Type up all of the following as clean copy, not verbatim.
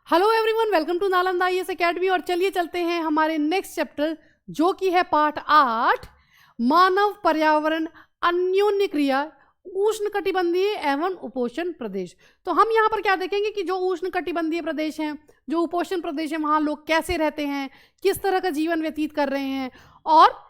Hello everyone, welcome to Nalanda IAS academy. और चलिए चलते हैं हमारे नेक्स्ट चैप्टर जो कि है पार्ट 8, मानव पर्यावरण अन्योन्य क्रिया उष्णकटिबंधीय एवं उपोष्ण प्रदेश। तो हम यहाँ पर क्या देखेंगे कि जो उष्णकटिबंधीय प्रदेश हैं, जो उपोष्ण प्रदेश है, वहाँ लोग कैसे रहते हैं, किस तरह का जीवन व्यतीत कर रहे हैं और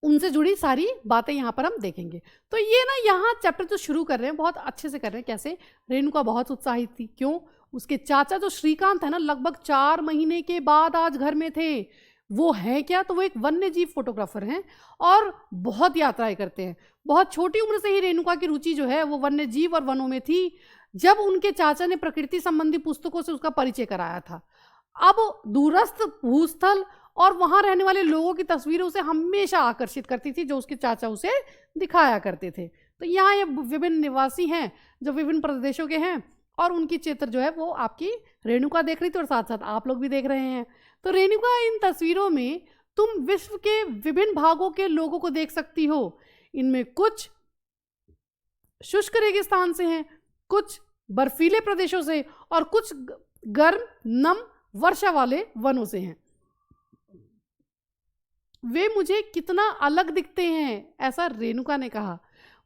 उनसे जुड़ी सारी बातें यहाँ पर हम देखेंगे। तो ये ना यहाँ चैप्टर जो शुरू कर रहे हैं बहुत अच्छे से कर रहे हैं। कैसे? रेणुका बहुत उत्साहित थी। क्यों? उसके चाचा जो श्रीकांत है ना, लगभग 4 महीने के बाद आज घर में थे। वो है क्या? तो वो एक वन्य जीव फोटोग्राफर हैं और बहुत यात्राएं करते हैं। बहुत छोटी उम्र से ही रेणुका की रुचि जो है वो वन्य जीव और वनों में थी, जब उनके चाचा ने प्रकृति संबंधी पुस्तकों से उसका परिचय कराया था। अब दूरस्थ भूस्थल और वहां रहने वाले लोगों की तस्वीरें उसे हमेशा आकर्षित करती थी, जो उसके चाचा उसे दिखाया करते थे। तो यहाँ ये विभिन्न निवासी हैं जो विभिन्न प्रदेशों के हैं और उनकी चित्र जो है वो आपकी रेणुका देख रही थी और साथ साथ आप लोग भी देख रहे हैं। तो रेणुका, इन तस्वीरों में तुम विश्व के विभिन्न भागों के लोगों को देख सकती हो। इनमें कुछ शुष्क रेगिस्तान से हैं, कुछ बर्फीले प्रदेशों से और कुछ गर्म नम वर्षा वाले वनों से हैं। वे मुझे कितना अलग दिखते हैं, ऐसा रेणुका ने कहा।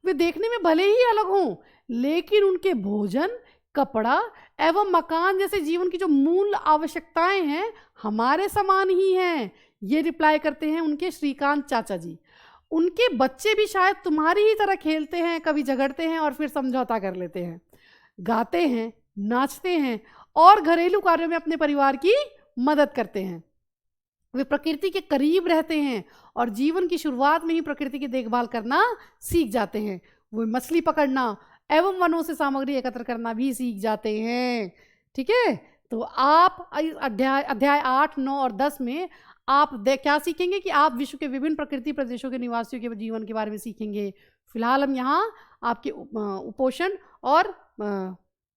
वे देखने में भले ही अलग हों, लेकिन उनके भोजन, कपड़ा एवं मकान जैसे जीवन की जो मूल आवश्यकताएं हैं हमारे समान ही हैं। ये रिप्लाई करते हैं उनके श्रीकांत चाचा जी। उनके बच्चे भी शायद तुम्हारी ही तरह खेलते हैं, कभी झगड़ते हैं और फिर समझौता कर लेते हैं, गाते हैं, नाचते हैं और घरेलू कार्यों में अपने परिवार की मदद करते हैं। वे प्रकृति के करीब रहते हैं और जीवन की शुरुआत में ही प्रकृति की देखभाल करना सीख जाते हैं। वे मछली पकड़ना एवं वनों से सामग्री एकत्र करना भी सीख जाते हैं। ठीक है, तो आप अध्याय 8, 9 और 10 में आप क्या सीखेंगे कि आप विश्व के विभिन्न प्रकृति प्रदेशों के निवासियों के जीवन के बारे में सीखेंगे। फिलहाल हम यहाँ आपके उपोषण और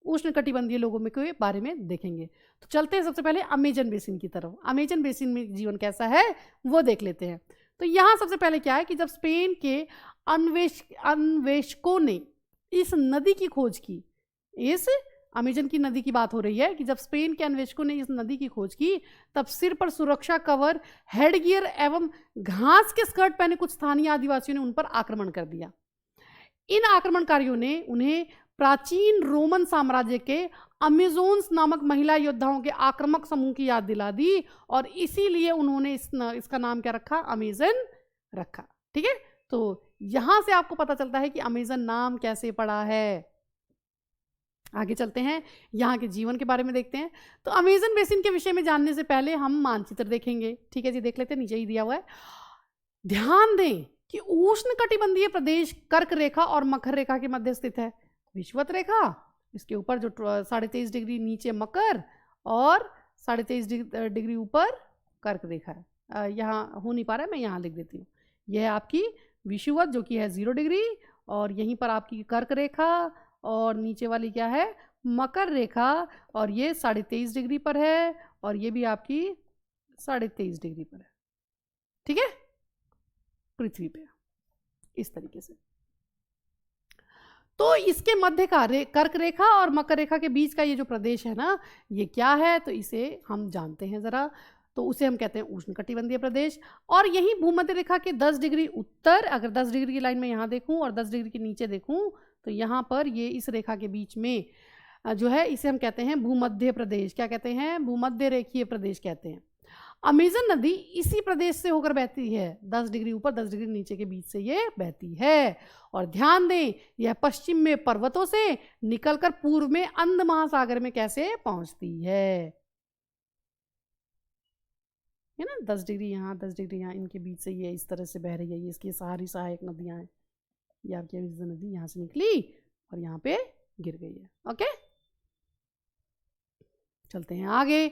उष्णकटिबंधीय लोगों में के बारे में देखेंगे। तो चलते हैं सबसे पहले अमेजन बेसिन की तरफ। अमेजन बेसिन में जीवन कैसा है वो देख लेते हैं। तो यहाँ सबसे पहले क्या है कि जब स्पेन के अन्वेषकों ने इस नदी की खोज की, इस अमेजन की नदी की बात हो रही है कि जब स्पेन के अन्वेषकों ने इस नदी की खोज की, तब सिर पर सुरक्षा कवर, हेडगियर एवं घास के स्कर्ट पहने कुछ स्थानीय आदिवासियों ने उन पर आक्रमण कर दिया। इन आक्रमणकारियों ने उन्हें प्राचीन रोमन साम्राज्य के अमेजोन्स नामक महिला योद्धाओं के आक्रामक समूह की याद दिला दी और इसीलिए उन्होंने इसका नाम क्या रखा? अमेजन रखा। ठीक है, तो यहां से आपको पता चलता है कि अमेजन नाम कैसे पड़ा है। आगे चलते हैं, यहाँ के जीवन के बारे में देखते हैं। तो अमेजन बेसिन के विषय में जानने से पहले हम मानचित्र देखेंगे। ठीक है जी, देख लेते हैं, नीचे ही दिया हुआ है। ध्यान दें कि उष्णकटिबंधीय प्रदेश कर्क रेखा और मकर रेखा के मध्य स्थित है। विषुवत रेखा, इसके ऊपर जो 23.5 डिग्री नीचे मकर और 23.5 डिग्री ऊपर कर्क रेखा है। यहाँ हो नहीं पा रहा है, मैं यहाँ लिख देती हूँ। यह है आपकी विषुवत जो कि है 0 डिग्री और यहीं पर आपकी कर्क रेखा और नीचे वाली क्या है? मकर रेखा और ये 23.5 डिग्री पर है और ये भी आपकी 23.5 डिग्री पर है। ठीक है, पृथ्वी पे इस तरीके से। तो इसके मध्य का कर्क रेखा और मकर रेखा के बीच का ये जो प्रदेश है ना, ये क्या है? तो इसे हम जानते हैं ज़रा। तो उसे हम कहते हैं उष्णकटिबंधीय प्रदेश। और यही भूमध्य रेखा के 10 डिग्री उत्तर, अगर 10 डिग्री की लाइन में यहाँ देखूँ और 10 डिग्री के नीचे देखूँ, तो यहाँ पर ये इस रेखा के बीच में जो है इसे हम कहते हैं भूमध्य प्रदेश। क्या कहते हैं? भूमध्य रेखीय प्रदेश कहते हैं। अमेजन नदी इसी प्रदेश से होकर बहती है। 10 डिग्री ऊपर 10 डिग्री नीचे के बीच से ये बहती है। और ध्यान दें, यह पश्चिम में पर्वतों से निकलकर पूर्व में अंध महासागर में कैसे पहुंचती है ना? 10 डिग्री यहाँ 10 डिग्री यहाँ, इनके बीच से ये इस तरह से बह रही है। ये इसकी सारी सहायक नदियां हैं। ये आपकी अमेजन नदी यहाँ से निकली और यहाँ पे गिर गई है। ओके, चलते हैं आगे।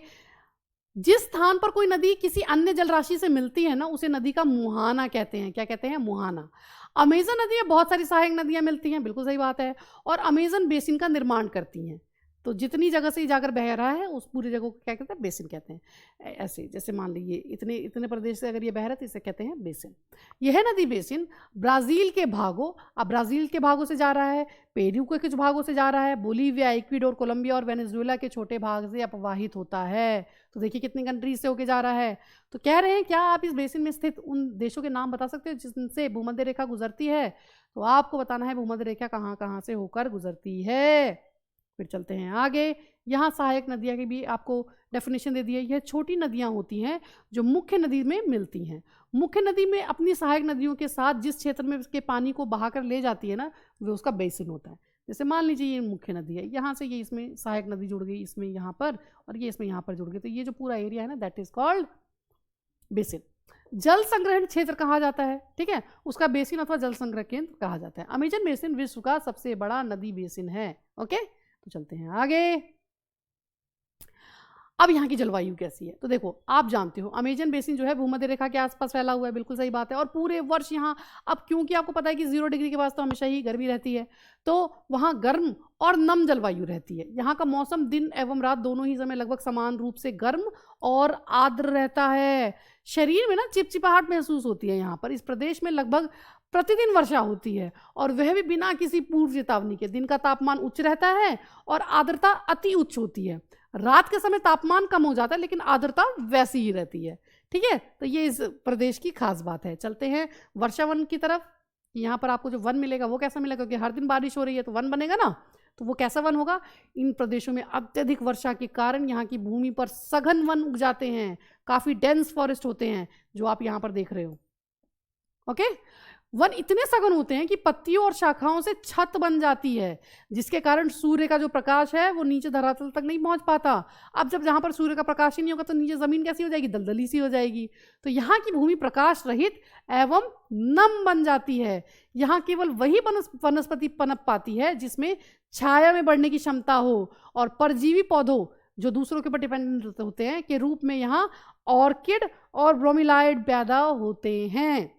जिस स्थान पर कोई नदी किसी अन्य जलराशि से मिलती है ना, उसे नदी का मुहाना कहते हैं। क्या कहते हैं? मुहाना। अमेजन नदी में बहुत सारी सहायक नदियां मिलती हैं, बिल्कुल सही बात है, और अमेजन बेसिन का निर्माण करती हैं। तो जितनी जगह से ही जाकर बह रहा है उस पूरी जगह को क्या कहते हैं, बेसिन कहते हैं। ऐसे जैसे मान लीजिए इतने इतने प्रदेश से अगर ये बह रहा है तो इसे कहते हैं बेसिन। यह है नदी बेसिन ब्राज़ील के भागों, अब ब्राज़ील के भागों से जा रहा है, पेरू के कुछ भागों से जा रहा है, बोलीविया, इक्वाडोर, कोलंबिया और वेनेजुएला के छोटे भाग से अपवाहित होता है। तो देखिए कितनी कंट्रीज से होके जा रहा है। तो कह रहे हैं क्या आप इस बेसिन में स्थित उन देशों के नाम बता सकते हो जिनसे भूमध्य रेखा गुजरती है? तो आपको बताना है भूमध्य रेखा कहाँ कहाँ से होकर गुजरती है। फिर चलते हैं आगे। यहाँ सहायक नदियाँ की भी आपको डेफिनेशन दे दी है। यह छोटी नदियाँ होती हैं जो मुख्य नदी में मिलती हैं। मुख्य नदी में अपनी सहायक नदियों के साथ जिस क्षेत्र में उसके पानी को बहाकर ले जाती है ना, वो उसका बेसिन होता है। जैसे मान लीजिए ये मुख्य नदी है, यहाँ से ये इसमें सहायक नदी जुड़ गई, इसमें यहाँ पर, और ये इसमें यहाँ पर जुड़ गई, तो ये जो पूरा एरिया है ना, दैट इज कॉल्ड बेसिन। जल संग्रहण क्षेत्र कहा जाता है, ठीक है, उसका बेसिन अथवा जल संग्रह केंद्र कहा जाता है। अमेजन बेसिन विश्व का सबसे बड़ा नदी बेसिन है। ओके, तो चलते हैं आगे। अब यहाँ की जलवायु कैसी है? तो देखो आप जानते हो अमेजन बेसिन जो है भूमध्य रेखा के आसपास फैला हुआ है, बिल्कुल सही बात है। और पूरे वर्ष यहाँ, अब क्योंकि आपको पता है कि 0 डिग्री के पास तो हमेशा ही गर्मी रहती है, तो वहाँ गर्म और नम जलवायु रहती है। यहाँ का मौसम दिन एवं रात दोनों ही समय लगभग समान रूप से गर्म और आर्द्र रहता है। शरीर में ना चिपचिपाहट महसूस होती है यहाँ पर। इस प्रदेश में लगभग प्रतिदिन वर्षा होती है और वह भी बिना किसी पूर्व चेतावनी के। दिन का तापमान उच्च रहता है और आर्द्रता अति उच्च होती है। रात के समय तापमान कम हो जाता है लेकिन आर्द्रता वैसी ही रहती है, ठीक है। तो ये इस प्रदेश की खास बात है। चलते हैं वर्षा वन की तरफ। यहाँ पर आपको जो वन मिलेगा वो कैसा मिलेगा, क्योंकि हर दिन बारिश हो रही है तो वन बनेगा ना, तो वो कैसा वन होगा? इन प्रदेशों में अत्यधिक वर्षा के कारण यहाँ की भूमि पर सघन वन उग जाते हैं, काफ़ी डेंस फॉरेस्ट होते हैं जो आप यहाँ पर देख रहे हो। ओके, वन इतने सघन होते हैं कि पत्तियों और शाखाओं से छत बन जाती है, जिसके कारण सूर्य का जो प्रकाश है वो नीचे धरातल तक नहीं पहुंच पाता। अब जब जहाँ पर सूर्य का प्रकाश ही नहीं होगा तो नीचे ज़मीन कैसी हो जाएगी? दलदली सी हो जाएगी। तो यहाँ की भूमि प्रकाश रहित एवं नम बन जाती है। यहाँ केवल वही वनस्पति पनप पाती है जिसमें छाया में बढ़ने की क्षमता हो, और परजीवी पौधों जो दूसरों के ऊपर डिपेंडेंट होते हैं के रूप में यहाँ ऑर्किड और ब्रोमिलाइड पैदा होते हैं,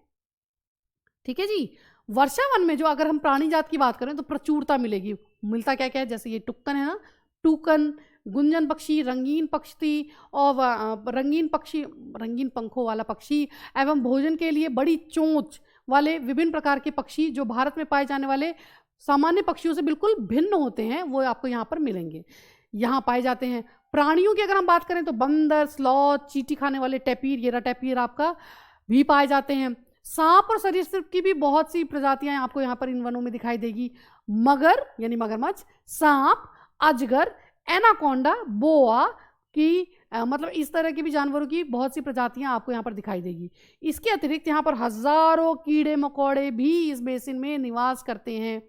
ठीक है जी। वर्षा वन में जो अगर हम प्राणी जात की बात करें तो प्रचुरता मिलेगी। मिलता क्या क्या है? जैसे ये टुक्कन है ना, टूकन, गुंजन पक्षी, रंगीन पक्षी और रंगीन पंखों वाला पक्षी एवं भोजन के लिए बड़ी चोंच वाले विभिन्न प्रकार के पक्षी जो भारत में पाए जाने वाले सामान्य पक्षियों से बिल्कुल भिन्न होते हैं, वो आपको यहाँ पर मिलेंगे, यहाँ पाए जाते हैं। प्राणियों की अगर हम बात करें तो बंदर, स्लॉथ, चींटी खाने वाले टैपीर, ये रहा टैपीर आपका, भी पाए जाते हैं। सांप और सरीसृप की भी बहुत सी प्रजातियां आपको यहाँ पर इन वनों में दिखाई देगी। मगर यानी मगरमच्छ, सांप, अजगर, एनाकोंडा, बोआ की मतलब इस तरह की भी जानवरों की बहुत सी प्रजातियां आपको यहाँ पर दिखाई देगी। इसके अतिरिक्त यहाँ पर हजारों कीड़े मकोड़े भी इस बेसिन में निवास करते हैं।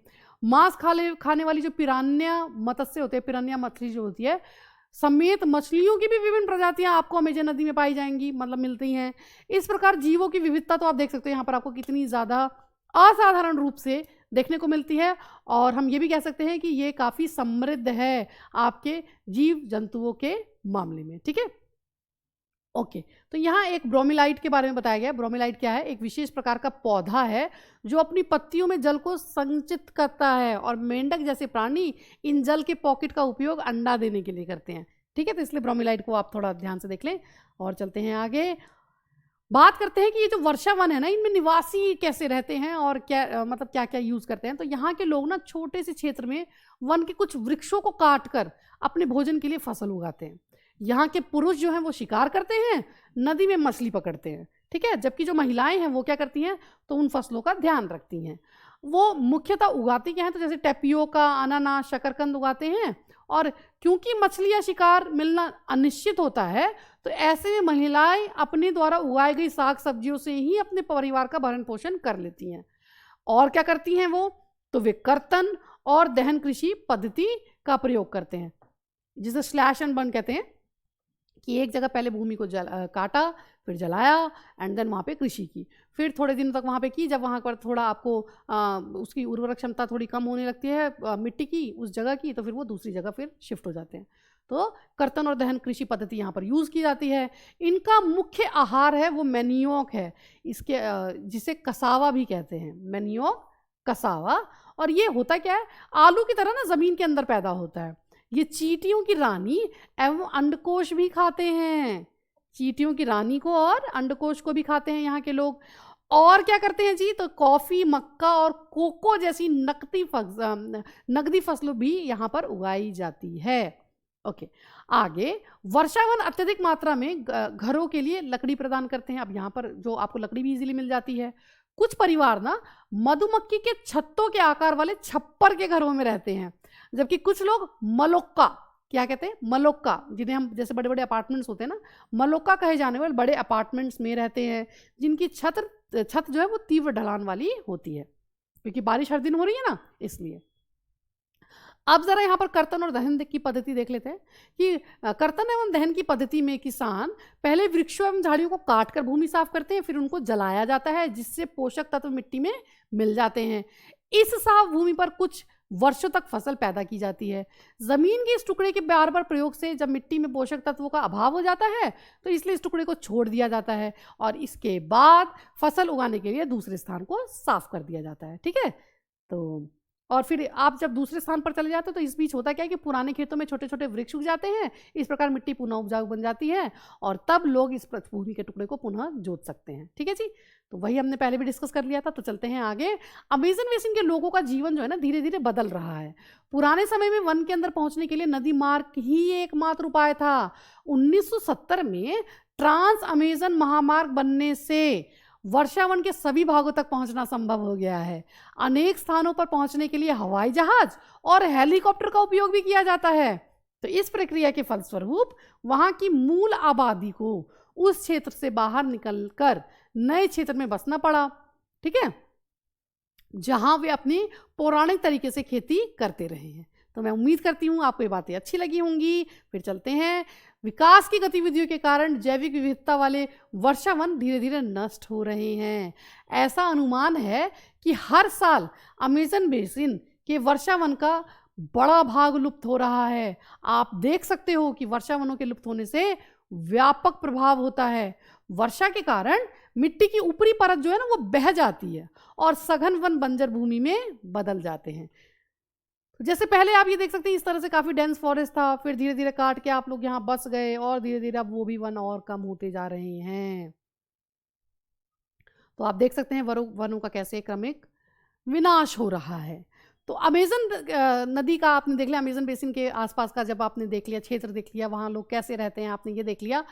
मांस खाने वाली जो पिरान्या मत्स्य होते हैं, पिरान्या मछली जो होती है, समेत मछलियों की भी विभिन्न प्रजातियां आपको अमेजन नदी में पाई जाएंगी, मतलब मिलती हैं। इस प्रकार जीवों की विविधता तो आप देख सकते हो यहाँ पर आपको कितनी ज़्यादा असाधारण रूप से देखने को मिलती है। और हम ये भी कह सकते हैं कि ये काफ़ी समृद्ध है आपके जीव जंतुओं के मामले में, ठीक है। ओके, तो यहाँ एक ब्रोमिलाइट के बारे में बताया गया। ब्रोमिलाइट क्या है? एक विशेष प्रकार का पौधा है जो अपनी पत्तियों में जल को संचित करता है, और मेंढक जैसे प्राणी इन जल के पॉकेट का उपयोग अंडा देने के लिए करते हैं, ठीक है। तो इसलिए ब्रोमिलाइट को आप थोड़ा ध्यान से देख लें। और चलते हैं आगे, बात करते हैं कि ये जो वर्षा वन है ना, इनमें निवासी कैसे रहते हैं और क्या मतलब क्या क्या यूज करते हैं। तो यहाँ के लोग ना छोटे से क्षेत्र में वन के कुछ वृक्षों को काट कर अपने भोजन के लिए फसल उगाते हैं। यहाँ के पुरुष जो हैं वो शिकार करते हैं, नदी में मछली पकड़ते हैं, ठीक है। जबकि जो महिलाएं हैं वो क्या करती हैं? तो उन फसलों का ध्यान रखती हैं। वो मुख्यतः उगाती क्या हैं? तो जैसे टेपियोका, अनानास, शकरकंद उगाते हैं। और क्योंकि मछली या शिकार मिलना अनिश्चित होता है, तो ऐसे में महिलाएं अपने द्वारा उगाई गई साग सब्जियों से ही अपने परिवार का भरण पोषण कर लेती हैं। और क्या करती हैं वो? तो वे कर्तन और दहन कृषि पद्धति का प्रयोग करते हैं, जिसे स्लैश एंड बर्न कहते हैं, कि एक जगह पहले भूमि को काटा, फिर जलाया, एंड देन वहाँ पे कृषि की, फिर थोड़े दिनों तक वहाँ पे की। जब वहाँ पर थोड़ा आपको उसकी उर्वरक क्षमता थोड़ी कम होने लगती है मिट्टी की, उस जगह की, तो फिर वो दूसरी जगह फिर शिफ्ट हो जाते हैं। तो कर्तन और दहन कृषि पद्धति यहाँ पर यूज़ की जाती है। इनका मुख्य आहार है वो मैनियोक है, इसके जिसे कसावा भी कहते हैं, मैनियोक, कसावा। और ये होता क्या है? आलू की तरह ना ज़मीन के अंदर पैदा होता है। ये चींटियों की रानी एवं अंडकोश भी खाते हैं। चींटियों की रानी को और अंडकोश को भी खाते हैं यहाँ के लोग। और क्या करते हैं जी, तो कॉफी, मक्का और कोको जैसी नकदी फसलों भी यहाँ पर उगाई जाती है। ओके, आगे वर्षावन अत्यधिक मात्रा में घरों के लिए लकड़ी प्रदान करते हैं। अब यहाँ पर जो आपको लकड़ी भी इजीली मिल जाती है। कुछ परिवार ना मधुमक्खी के छत्तों के आकार वाले छप्पर के घरों में रहते हैं, जबकि कुछ लोग मलोक्का, क्या कहते हैं, मलोक्का, जिन्हें हम जैसे बड़े बड़े अपार्टमेंट्स होते हैं ना, मलोक्का कहे जाने वाले बड़े अपार्टमेंट्स में रहते हैं, जिनकी छत जो है वो तीव्र ढलान वाली होती है, क्योंकि बारिश हर दिन हो रही है ना, इसलिए। अब जरा यहाँ पर कर्तन और दहन की पद्धति देख लेते हैं कि कर्तन एवं दहन की पद्धति में किसान पहले वृक्षों एवं झाड़ियों को काटकर भूमि साफ करते हैं, फिर उनको जलाया जाता है, जिससे पोषक तत्व मिट्टी में मिल जाते हैं। इस साफ भूमि पर कुछ वर्षों तक फसल पैदा की जाती है। जमीन के इस टुकड़े के बार बार प्रयोग से जब मिट्टी में पोषक तत्वों का अभाव हो जाता है, तो इसलिए इस टुकड़े को छोड़ दिया जाता है और इसके बाद फसल उगाने के लिए दूसरे स्थान को साफ कर दिया जाता है। ठीक है, तो और फिर आप जब दूसरे स्थान पर चले जाते हो तो इस बीच होता क्या है कि पुराने खेतों में छोटे छोटे वृक्ष उग जाते हैं। इस प्रकार मिट्टी पुनः उपजाऊ बन जाती है और तब लोग इस भूमि के टुकड़े को पुनः जोत सकते हैं। ठीक है जी, तो वही हमने पहले भी डिस्कस कर लिया था। तो चलते हैं आगे। अमेज़न बेसिन के लोगों का जीवन जो है ना धीरे धीरे बदल रहा है। पुराने समय में वन के अंदर पहुंचने के लिए नदी मार्ग ही एकमात्र उपाय था। 1970 में ट्रांस अमेज़न महामार्ग बनने से वर्षावन के सभी भागों तक पहुंचना संभव हो गया है। अनेक स्थानों पर पहुंचने के लिए हवाई जहाज और हेलीकॉप्टर का उपयोग भी किया जाता है। तो इस प्रक्रिया के फलस्वरूप वहां की मूल आबादी को उस क्षेत्र से बाहर निकलकर नए क्षेत्र में बसना पड़ा। ठीक है, जहां वे अपनी पौराणिक तरीके से खेती करते रहे हैं। तो मैं उम्मीद करती हूँ आपको ये बातें अच्छी लगी होंगी। फिर चलते हैं। विकास की गतिविधियों के कारण जैविक विविधता वाले वर्षावन धीरे धीरे नष्ट हो रहे हैं। ऐसा अनुमान है कि हर साल अमेज़न बेसिन के वर्षावन का बड़ा भाग लुप्त हो रहा है। आप देख सकते हो कि वर्षावनों के लुप्त होने से व्यापक प्रभाव होता है। वर्षा के कारण मिट्टी की ऊपरी परत जो है ना वो बह जाती है और सघन वन बंजर भूमि में बदल जाते हैं। जैसे पहले आप ये देख सकते हैं इस तरह से काफ़ी डेंस फॉरेस्ट था, फिर धीरे धीरे काट के आप लोग यहाँ बस गए और धीरे धीरे अब वो भी वन और कम होते जा रहे हैं। तो आप देख सकते हैं वनों का कैसे क्रमिक विनाश हो रहा है। तो अमेज़न नदी का आपने देख लिया, अमेज़न बेसिन के आसपास का जब आपने देख लिया, क्षेत्र देख लिया, वहाँ लोग कैसे रहते हैं आपने ये देख लिया।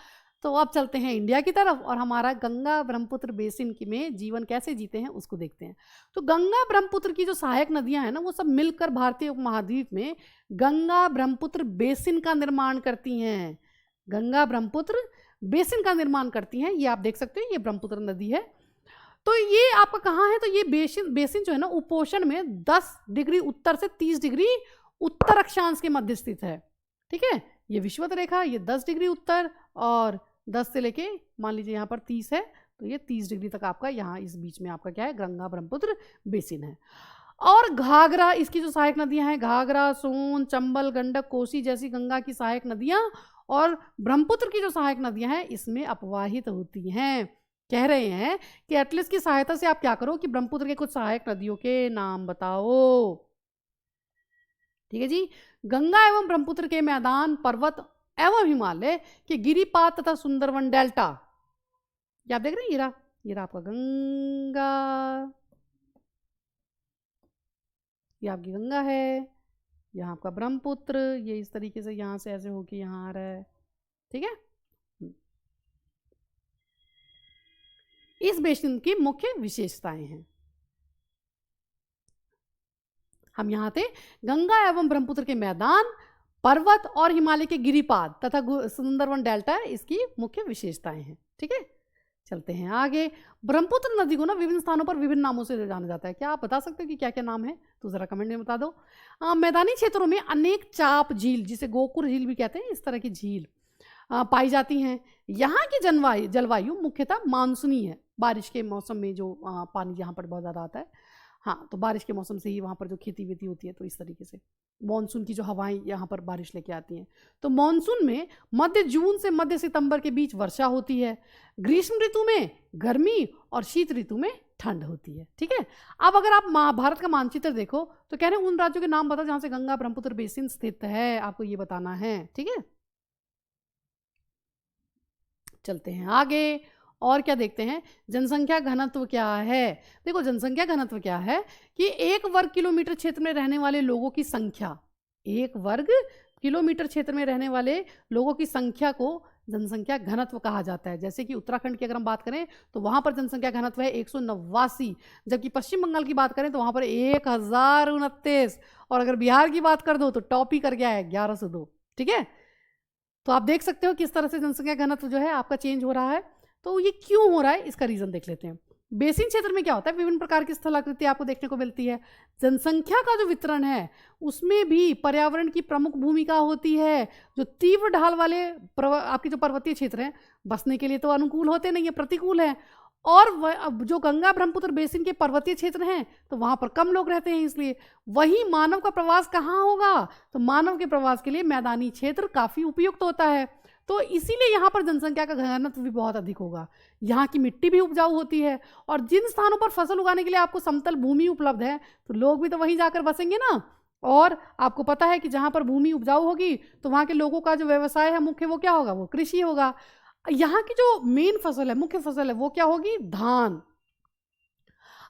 तो अब चलते हैं इंडिया की तरफ और हमारा गंगा ब्रह्मपुत्र बेसिन में जीवन कैसे जीते हैं उसको देखते हैं। तो गंगा ब्रह्मपुत्र की जो सहायक नदियां हैं ना वो सब मिलकर भारतीय उपमहाद्वीप में गंगा ब्रह्मपुत्र बेसिन का निर्माण करती हैं। गंगा ब्रह्मपुत्र बेसिन का निर्माण करती हैं। ये आप देख सकते हैं, ये ब्रह्मपुत्र नदी है। तो ये आपका कहाँ है, तो ये बेसिन जो है ना उपोषण में 10 डिग्री उत्तर से 30 डिग्री उत्तर अक्षांश के मध्य स्थित है। ठीक है, ये विषुवत रेखा, ये 10 डिग्री उत्तर और 10 से लेके मान लीजिए यहाँ पर 30 है, तो ये 30 डिग्री तक आपका यहाँ इस बीच में आपका क्या है, गंगा ब्रह्मपुत्र बेसिन है। और घाघरा, इसकी जो सहायक नदियां हैं, घाघरा, सोन, चंबल, गंडक, कोसी जैसी गंगा की सहायक नदियां और ब्रह्मपुत्र की जो सहायक नदियां हैं इसमें अपवाहित होती हैं। कह रहे हैं कि एटलस की सहायता से आप क्या करो कि ब्रह्मपुत्र के कुछ सहायक नदियों के नाम बताओ। ठीक है जी, गंगा एवं ब्रह्मपुत्र के मैदान, पर्वत एवं हिमालय के गिरिपात तथा सुंदरवन डेल्टा, ये आप देख रहे हैं, ये रहा आपका गंगा, ये आपकी गंगा है, यहाँ आपका ब्रह्मपुत्र, ये इस तरीके से यहाँ से ऐसे होके यहाँ आ रहा है। ठीक है, इस बेसिन की मुख्य विशेषताएं हैं। हम यहाँ थे गंगा एवं ब्रह्मपुत्र के मैदान, पर्वत और हिमालय के गिरिपाद तथा सुंदरवन डेल्टा इसकी मुख्य विशेषताएं हैं। ठीक है, चलते हैं आगे। ब्रह्मपुत्र नदी को ना विभिन्न स्थानों पर विभिन्न नामों से जाना जाता है। क्या आप बता सकते हो कि क्या क्या नाम है, तो जरा कमेंट में बता दो। मैदानी क्षेत्रों में अनेक चाप झील, जिसे गोकुर झील भी कहते हैं, इस तरह की झील पाई जाती हैं। यहाँ की जलवायु मुख्यतः मानसूनी है। बारिश के मौसम में जो पानी यहाँ पर बहुत ज़्यादा आता है, हाँ, तो बारिश के मौसम से ही वहाँ पर जो खेती वेती होती है, तो इस तरीके से मॉनसून की जो हवाएं यहाँ पर बारिश लेके आती हैं। तो मॉनसून में मध्य जून से मध्य सितंबर के बीच वर्षा होती है। ग्रीष्म ऋतु में गर्मी और शीत ऋतु में ठंड होती है। ठीक है, अब अगर आप भारत का मानचित्र देखो तो कह रहे हैं उन राज्यों के नाम बताओ जहां से गंगा ब्रह्मपुत्र बेसिन स्थित है, आपको ये बताना है। ठीक है, चलते हैं आगे और क्या देखते हैं, जनसंख्या घनत्व क्या है। देखो जनसंख्या घनत्व क्या है कि 1 वर्ग किलोमीटर क्षेत्र में रहने वाले लोगों की संख्या, 1 वर्ग किलोमीटर क्षेत्र में रहने वाले लोगों की संख्या को जनसंख्या घनत्व कहा जाता है। जैसे कि उत्तराखंड की अगर हम बात करें तो वहां पर जनसंख्या घनत्व है 189, जबकि पश्चिम बंगाल की बात करें तो वहां पर 1029, और अगर बिहार की बात कर दो तो टॉप ही कर गया है 1102। ठीक है, तो आप देख सकते हो किस तरह से जनसंख्या घनत्व जो है आपका चेंज हो रहा है। तो ये क्यों हो रहा है, इसका रीजन देख लेते हैं। बेसिन क्षेत्र में क्या होता है, विभिन्न प्रकार की स्थलाकृति आपको देखने को मिलती है। जनसंख्या का जो वितरण है उसमें भी पर्यावरण की प्रमुख भूमिका होती है। जो तीव्र ढाल वाले आपके जो पर्वतीय क्षेत्र हैं बसने के लिए तो अनुकूल होते नहीं है, प्रतिकूल है। और जो गंगा ब्रह्मपुत्र बेसिन के पर्वतीय क्षेत्र हैं तो वहां पर कम लोग रहते हैं, इसलिए वही मानव का प्रवास कहाँ होगा, तो मानव के प्रवास के लिए मैदानी क्षेत्र काफी उपयुक्त होता है। तो इसीलिए यहाँ पर जनसंख्या का घनत्व भी बहुत अधिक होगा। यहाँ की मिट्टी भी उपजाऊ होती है, और जिन स्थानों पर फसल उगाने के लिए आपको समतल भूमि उपलब्ध है तो लोग भी तो वहीं जाकर बसेंगे ना। और आपको पता है कि जहाँ पर भूमि उपजाऊ होगी तो वहाँ के लोगों का जो व्यवसाय है मुख्य वो क्या होगा, वो कृषि होगा। यहाँ की जो मेन फसल है, मुख्य फसल है, वो क्या होगी, धान।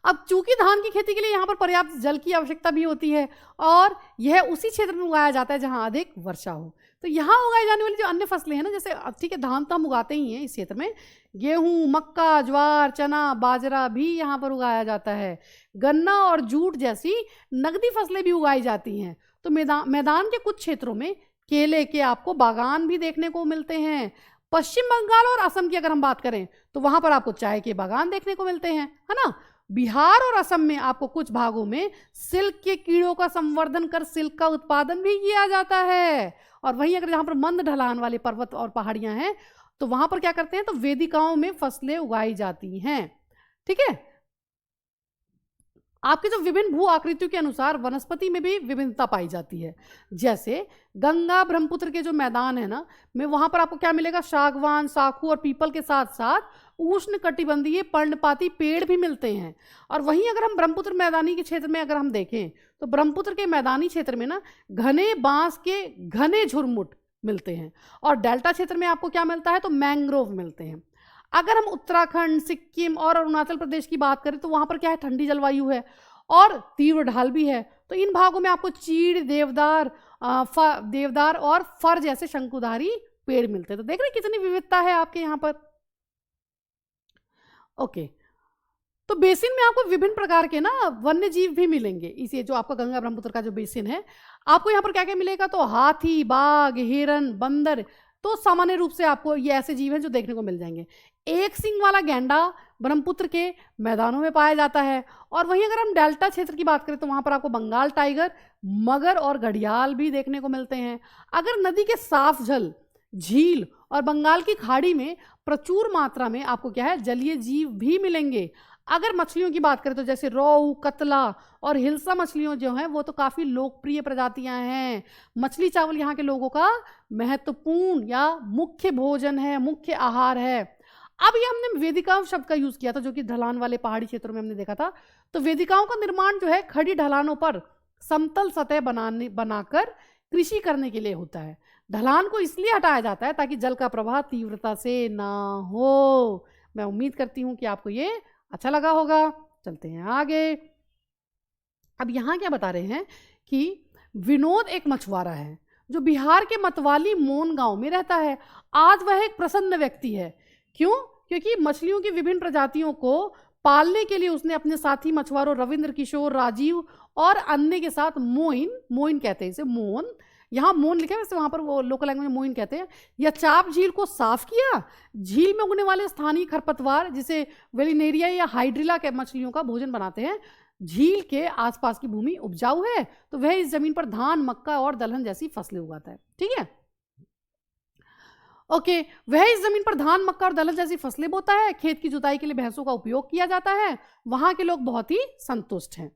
अब चूंकि धान की खेती के लिए यहाँ पर पर्याप्त जल की आवश्यकता भी होती है, और यह उसी क्षेत्र में उगाया जाता है जहाँ अधिक वर्षा हो। तो यहाँ उगाई जाने वाली जो अन्य फसलें हैं ना, जैसे ठीक है धान तो हम उगाते ही हैं इस क्षेत्र में, गेहूं, मक्का, ज्वार, चना, बाजरा भी यहाँ पर उगाया जाता है। गन्ना और जूट जैसी नगदी फसलें भी उगाई जाती हैं। तो मैदान के कुछ क्षेत्रों में केले के आपको बागान भी देखने को मिलते हैं। पश्चिम बंगाल और असम की अगर हम बात करें तो वहां पर आपको चाय के बागान देखने को मिलते हैं, है ना। बिहार और असम में आपको कुछ भागों में सिल्क के कीड़ों का संवर्धन कर सिल्क का उत्पादन भी किया जाता है। और वहीं अगर जहां पर मंद ढलान वाले पर्वत और पहाड़ियां हैं तो वहां पर क्या करते हैं, तो वेदिकाओं में फसलें उगाई जाती हैं। ठीक है, आपके जो विभिन्न भू आकृतियों के अनुसार वनस्पति में भी विभिन्नता पाई जाती है। जैसे गंगा ब्रह्मपुत्र के जो मैदान है ना में वहां पर आपको क्या मिलेगा, सागवान, साखू और पीपल के साथ साथ उष्ण कटिबंधीय पर्णपाती पेड़ भी मिलते हैं। और वहीं अगर हम ब्रह्मपुत्र मैदानी के क्षेत्र में अगर हम देखें तो ब्रह्मपुत्र के मैदानी क्षेत्र में ना घने बांस के घने झुरमुट मिलते हैं, और डेल्टा क्षेत्र में आपको क्या मिलता है, तो मैंग्रोव मिलते हैं। अगर हम उत्तराखंड, सिक्किम और अरुणाचल प्रदेश की बात करें तो वहां पर क्या है, ठंडी जलवायु है और तीव्र ढाल भी है। तो इन भागों में आपको चीड़, देवदार और फर जैसे शंकुधारी पेड़ मिलते हैं। तो देख रहे हैं कितनी विविधता है आपके यहाँ पर। ओके, तो बेसिन में आपको विभिन्न प्रकार के ना वन्य जीव भी मिलेंगे। इसे जो आपका गंगा ब्रह्मपुत्र का जो बेसिन है, आपको यहाँ पर क्या क्या मिलेगा, तो हाथी, बाघ, हिरन, बंदर, तो सामान्य रूप से आपको ये ऐसे जीव हैं जो देखने को मिल जाएंगे। एक सिंग वाला गैंडा ब्रह्मपुत्र के मैदानों में पाया जाता है। और वहीं अगर हम डेल्टा क्षेत्र की बात करें तो वहां पर आपको बंगाल टाइगर, मगर और घड़ियाल भी देखने को मिलते हैं। अगर नदी के साफ जल, झील और बंगाल की खाड़ी में प्रचुर मात्रा में आपको क्या है, जलीय जीव भी मिलेंगे। अगर मछलियों की बात करें तो जैसे रोहू, कतला और हिल्सा मछलियों जो हैं वो तो काफ़ी लोकप्रिय प्रजातियां हैं। मछली चावल यहाँ के लोगों का महत्वपूर्ण या मुख्य भोजन है, मुख्य आहार है। अब ये हमने वेदिकाओं शब्द का यूज किया था जो कि ढलान वाले पहाड़ी क्षेत्रों में हमने देखा था। तो वेदिकाओं का निर्माण जो है खड़ी ढलानों पर समतल सतह बनाकर कृषि करने के लिए होता है। ढलान को इसलिए हटाया जाता है ताकि जल का प्रवाह तीव्रता से ना हो। मैं उम्मीद करती हूँ कि आपको ये अच्छा लगा होगा। चलते हैं आगे। अब यहाँ क्या बता रहे हैं कि विनोद एक मछुआरा है जो बिहार के मतवाली मोन गांव में रहता है। आज वह एक प्रसन्न व्यक्ति है। क्यों? क्योंकि मछलियों की विभिन्न प्रजातियों को पालने के लिए उसने अपने साथी मछुआरों रविंद्र किशोर, राजीव और अन्य के साथ मोइन कहते हैं इसे, मोन, यहाँ मोन लिखा है, वैसे वहाँ पर वो लोकल लैंग्वेज में मोइन कहते हैं, या चाप झील को साफ किया। झील में उगने वाले स्थानीय खरपतवार जिसे वेलिनेरिया या हाइड्रिला के मछलियों का भोजन बनाते हैं। झील के आसपास की भूमि उपजाऊ है तो वह इस जमीन पर धान, मक्का और दलहन जैसी फसलें उगाता है। ठीक है, ओके, वह इस जमीन पर धान, मक्का और दलहन जैसी फसलें बोता है। खेत की जुताई के लिए भैंसों का उपयोग किया जाता है। वहां के लोग बहुत ही संतुष्ट हैं।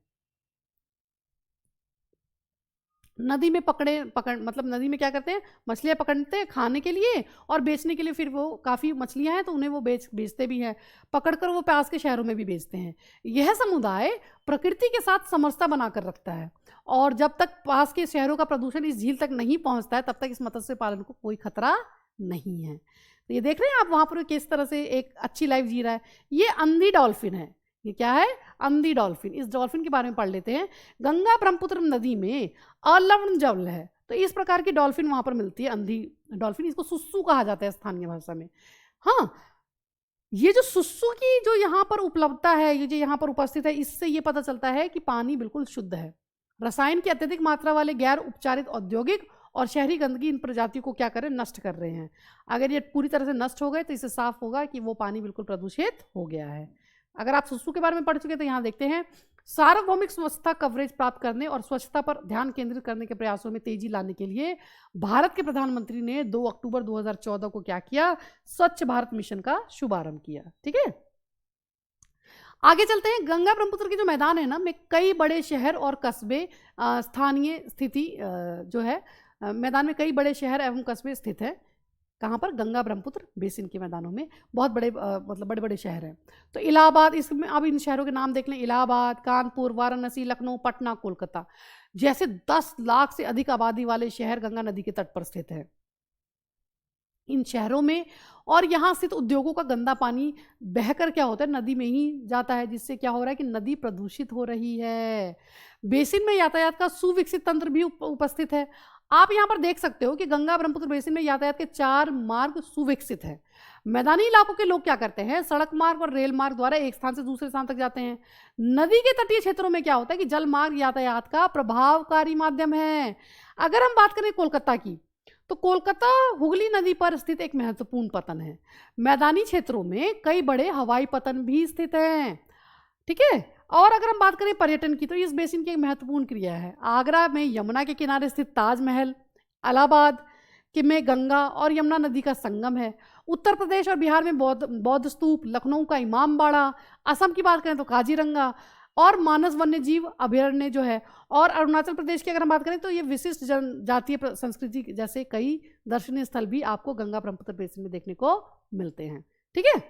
नदी में मतलब नदी में क्या करते हैं, मछलियाँ पकड़ते हैं खाने के लिए और बेचने के लिए। फिर वो काफ़ी मछलियाँ हैं तो उन्हें वो बेचते भी हैं, पकड़कर वो पास के शहरों में भी बेचते हैं। यह समुदाय प्रकृति के साथ समरसता बनाकर रखता है और जब तक पास के शहरों का प्रदूषण इस झील तक नहीं पहुंचता है तब तक इस मत्स्य पालन को कोई खतरा नहीं है। तो ये देख रहे हैं आप वहाँ पर किस तरह से एक अच्छी लाइफ जी रहा है। ये अंधी डॉल्फिन है। ये क्या है? अंधी डॉल्फिन। इस डॉल्फिन के बारे में पढ़ लेते हैं। गंगा ब्रह्मपुत्र नदी में अलवण जल है, तो इस प्रकार की डॉल्फिन वहाँ पर मिलती है, अंधी डॉल्फिन। इसको सुस्सू कहा जाता है स्थानीय भाषा में। हाँ, ये जो सुस्सू की जो यहाँ पर उपलब्धता है, ये जो यहाँ पर उपस्थित है, इससे ये पता चलता है कि पानी बिल्कुल शुद्ध है। रसायन की अत्यधिक मात्रा वाले गैर उपचारित औद्योगिक और शहरी गंदगी इन प्रजातियों को क्या कर रहे हैं? नष्ट कर रहे हैं। अगर ये पूरी तरह से नष्ट हो गए तो इससे साफ होगा कि वो पानी बिल्कुल प्रदूषित हो गया है। अगर आप सुस्सू के बारे में पढ़ चुके तो यहाँ देखते हैं, सार्वभौमिक स्वच्छता कवरेज प्राप्त करने और स्वच्छता पर ध्यान केंद्रित करने के प्रयासों में तेजी लाने के लिए भारत के प्रधानमंत्री ने 2 अक्टूबर 2014 को क्या किया? स्वच्छ भारत मिशन का शुभारंभ किया। ठीक है, आगे चलते हैं। गंगा ब्रह्मपुत्र के जो मैदान है ना में कई बड़े शहर और कस्बे स्थानीय स्थिति जो है मैदान में कई बड़े शहर एवं कस्बे स्थित है। कहाँ पर? गंगा ब्रह्मपुत्र बेसिन के मैदानों में बहुत बड़े मतलब बड़े बड़े शहर हैं। तो इलाहाबाद, इसमें अब इन शहरों के नाम देख लें। इलाहाबाद, कानपुर, वाराणसी, लखनऊ, पटना, कोलकाता जैसे 10 लाख से अधिक आबादी वाले शहर गंगा नदी के तट पर स्थित है। इन शहरों में और यहाँ स्थित उद्योगों का गंदा पानी बहकर क्या होता है? नदी में ही जाता है, जिससे क्या हो रहा है कि नदी प्रदूषित हो रही है। बेसिन में यातायात का सुविकसित तंत्र भी उपस्थित है। आप यहाँ पर देख सकते हो कि गंगा ब्रह्मपुत्र बेसिन में यातायात के 4 मार्ग सुविकसित है। मैदानी इलाकों के लोग क्या करते हैं? सड़क मार्ग और रेल मार्ग द्वारा एक स्थान से दूसरे स्थान तक जाते हैं। नदी के तटीय क्षेत्रों में क्या होता है कि जल मार्ग यातायात का प्रभावकारी माध्यम है। अगर हम बात करें कोलकाता की, तो कोलकाता हुगली नदी पर स्थित एक महत्वपूर्ण पतन है। मैदानी क्षेत्रों में कई बड़े हवाई पतन भी स्थित हैं। ठीक है, और अगर हम बात करें पर्यटन की, तो इस बेसिन की एक महत्वपूर्ण क्रिया है। आगरा में यमुना के किनारे स्थित ताजमहल, इलाहाबाद के में गंगा और यमुना नदी का संगम है। उत्तर प्रदेश और बिहार में बौद्ध स्तूप, लखनऊ का इमामबाड़ा, असम की बात करें तो काजीरंगा और मानस वन्य जीव अभयारण्य जो है, और अरुणाचल प्रदेश की अगर हम बात करें तो ये विशिष्ट जनजातीय संस्कृति जैसे कई दर्शनीय स्थल भी आपको गंगा ब्रह्मपुत्र बेसिन में देखने को मिलते हैं। ठीक है,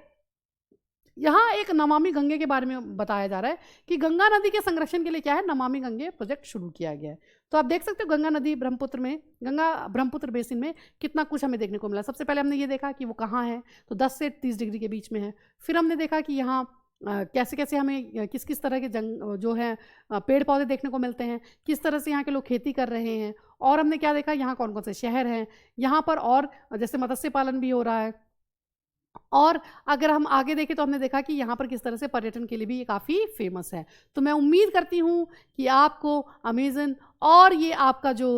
यहाँ एक नमामि गंगे के बारे में बताया जा रहा है कि गंगा नदी के संरक्षण के लिए क्या है, नमामि गंगे प्रोजेक्ट शुरू किया गया है। तो आप देख सकते हो गंगा नदी ब्रह्मपुत्र में, गंगा ब्रह्मपुत्र बेसिन में कितना कुछ हमें देखने को मिला। सबसे पहले हमने ये देखा कि वो कहाँ है, तो 10 से 30 डिग्री के बीच में है। फिर हमने देखा कि यहाँ कैसे कैसे हमें किस किस तरह के जो है पेड़ पौधे देखने को मिलते हैं, किस तरह से यहाँ के लोग खेती कर रहे हैं, और हमने क्या देखा यहाँ कौन कौन से शहर हैं यहाँ पर, और जैसे मत्स्य पालन भी हो रहा है। और अगर हम आगे देखें तो हमने देखा कि यहाँ पर किस तरह से पर्यटन के लिए भी ये काफ़ी फेमस है। तो मैं उम्मीद करती हूँ कि आपको अमेजन और ये आपका जो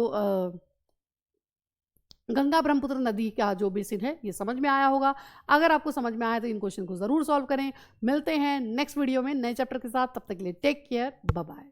गंगा ब्रह्मपुत्र नदी का जो बेसिन है ये समझ में आया होगा। अगर आपको समझ में आया तो इन क्वेश्चन को ज़रूर सॉल्व करें। मिलते हैं नेक्स्ट वीडियो में नए चैप्टर के साथ, तब तक के लिए टेक केयर, बाय बाय।